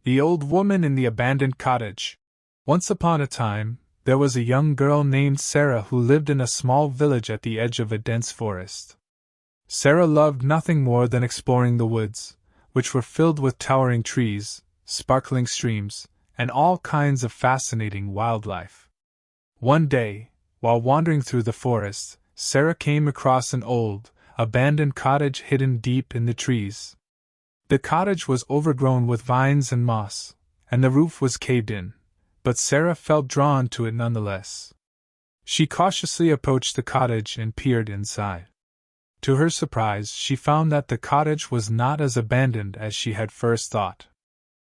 The Old Woman in the Abandoned Cottage. Once upon a time, there was a young girl named Sarah who lived in a small village at the edge of a dense forest. Sarah loved nothing more than exploring the woods, which were filled with towering trees, sparkling streams, and all kinds of fascinating wildlife. One day, while wandering through the forest, Sarah came across an old, abandoned cottage hidden deep in the trees. The cottage was overgrown with vines and moss, and the roof was caved in, but Sarah felt drawn to it nonetheless. She cautiously approached the cottage and peered inside. To her surprise, she found that the cottage was not as abandoned as she had first thought.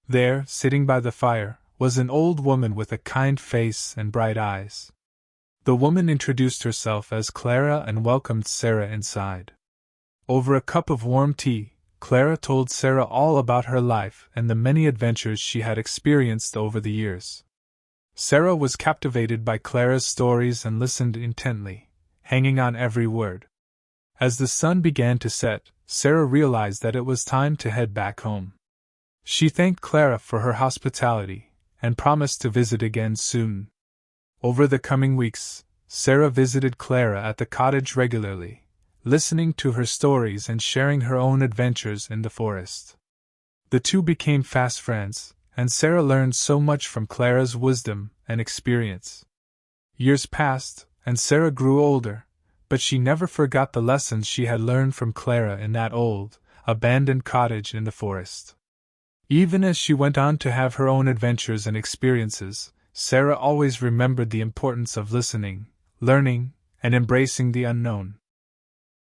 There, sitting by the fire, was an old woman with a kind face and bright eyes. The woman introduced herself as Clara and welcomed Sarah inside. Over a cup of warm tea, Clara told Sarah all about her life and the many adventures she had experienced over the years. Sarah was captivated by Clara's stories and listened intently, hanging on every word. As the sun began to set, Sarah realized that it was time to head back home. She thanked Clara for her hospitality and promised to visit again soon. Over the coming weeks, Sarah visited Clara at the cottage regularly, listening to her stories and sharing her own adventures in the forest. The two became fast friends, and Sarah learned so much from Clara's wisdom and experience. Years passed, and Sarah grew older, but she never forgot the lessons she had learned from Clara in that old, abandoned cottage in the forest. Even as she went on to have her own adventures and experiences, Sarah always remembered the importance of listening, learning, and embracing the unknown.